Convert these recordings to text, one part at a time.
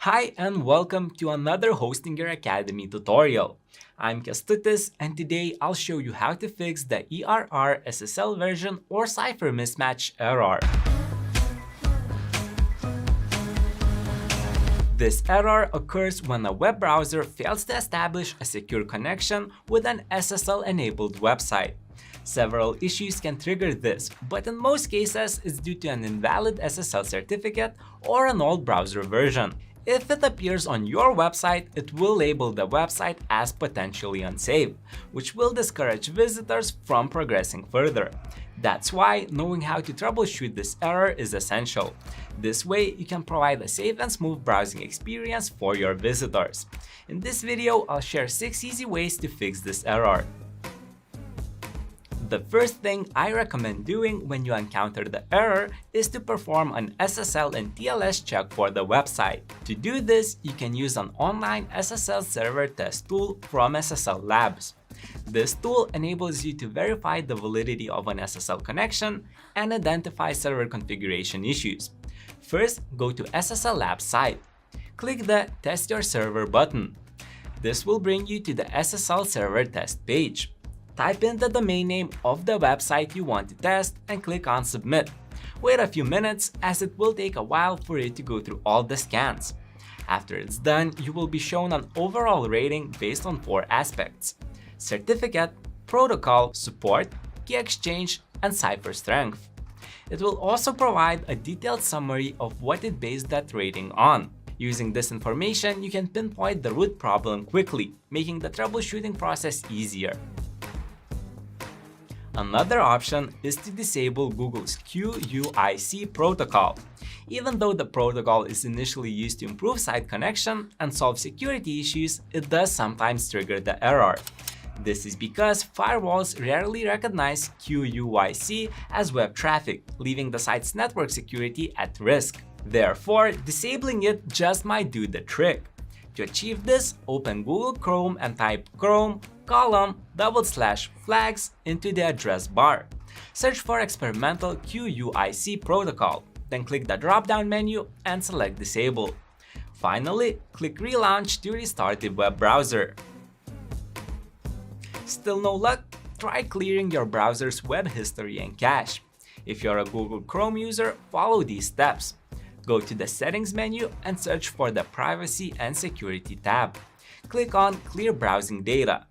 Hi and welcome to another Hosting Your Academy tutorial. I'm Kestutis and today I'll show you how to fix the ERR SSL version or cipher mismatch error. This error occurs when a web browser fails to establish a secure connection with an SSL-enabled website. Several issues can trigger this, but in most cases it's due to an invalid SSL certificate or an old browser version. If it appears on your website, it will label the website as potentially unsafe, which will discourage visitors from progressing further. That's why knowing how to troubleshoot this error is essential. This way, you can provide a safe and smooth browsing experience for your visitors. In this video, I'll share 6 easy ways to fix this error. The first thing I recommend doing when you encounter the error is to perform an SSL and TLS check for the website. To do this, you can use an online SSL server test tool from SSL Labs. This tool enables you to verify the validity of an SSL connection and identify server configuration issues. First, go to SSL Labs site. Click the Test Your Server button. This will bring you to the SSL server test page. Type in the domain name of the website you want to test and click on Submit. Wait a few minutes as it will take a while for it to go through all the scans. After it's done, you will be shown an overall rating based on 4 aspects: certificate, protocol, support, key exchange, and cipher strength. It will also provide a detailed summary of what it based that rating on. Using this information, you can pinpoint the root problem quickly, making the troubleshooting process easier. Another option is to disable Google's QUIC protocol. Even though the protocol is initially used to improve site connection and solve security issues, it does sometimes trigger the error. This is because firewalls rarely recognize QUIC as web traffic, leaving the site's network security at risk. Therefore, disabling it just might do the trick. To achieve this, open Google Chrome and type Chrome :/flags into the address bar. Search for experimental QUIC protocol, then click the drop-down menu and select Disable. Finally, click Relaunch to restart the web browser. Still no luck? Try clearing your browser's web history and cache. If you're a Google Chrome user, follow these steps. Go to the Settings menu and search for the Privacy and Security tab. Click on Clear Browsing Data.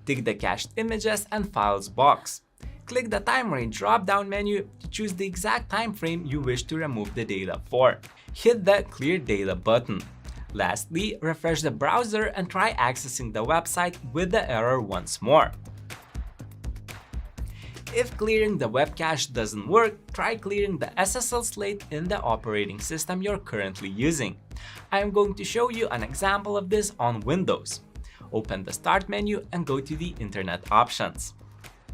Tick the Cached Images and Files box. Click the Time Range drop-down menu to choose the exact time frame you wish to remove the data for. Hit the Clear Data button. Lastly, refresh the browser and try accessing the website with the error once more. If clearing the web cache doesn't work, try clearing the SSL slate in the operating system you're currently using. I am going to show you an example of this on Windows. Open the Start menu and go to the Internet options.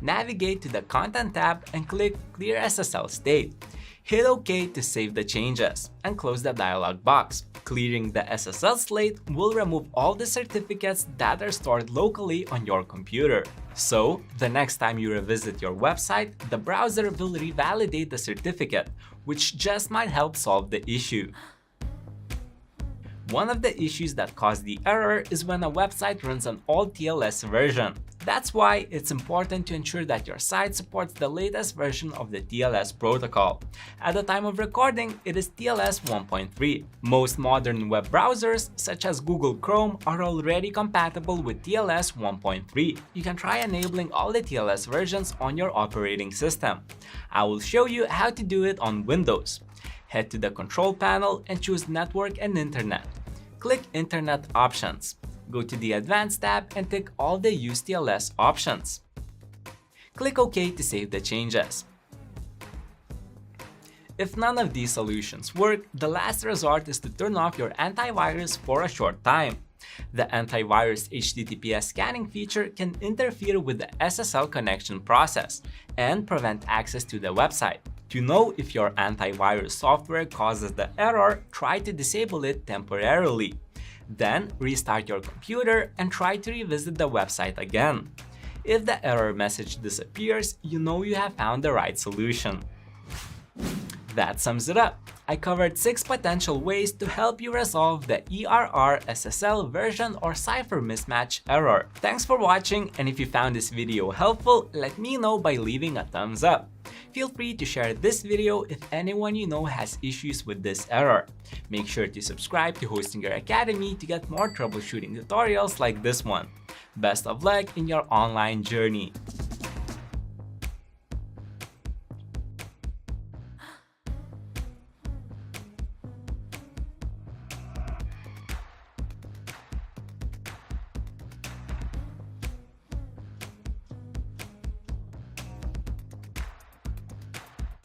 Navigate to the Content tab and click Clear SSL State. Hit OK to save the changes and close the dialog box. Clearing the SSL slate will remove all the certificates that are stored locally on your computer. So, the next time you revisit your website, the browser will revalidate the certificate, which just might help solve the issue. One of the issues that cause the error is when a website runs an old TLS version. That's why it's important to ensure that your site supports the latest version of the TLS protocol. At the time of recording, it is TLS 1.3. Most modern web browsers, such as Google Chrome, are already compatible with TLS 1.3. You can try enabling all the TLS versions on your operating system. I will show you how to do it on Windows. Head to the Control panel and choose Network and Internet. Click Internet Options. Go to the Advanced tab and tick all the Use TLS options. Click OK to save the changes. If none of these solutions work, the last resort is to turn off your antivirus for a short time. The antivirus HTTPS scanning feature can interfere with the SSL connection process and prevent access to the website. To know if your antivirus software causes the error, try to disable it temporarily. Then restart your computer and try to revisit the website again. If the error message disappears, you know you have found the right solution. That sums it up. I covered 6 potential ways to help you resolve the ERR SSL version or cipher mismatch error. Thanks for watching, and if you found this video helpful, let me know by leaving a thumbs up. Feel free to share this video if anyone you know has issues with this error. Make sure to subscribe to Hostinger Academy to get more troubleshooting tutorials like this one. Best of luck in your online journey.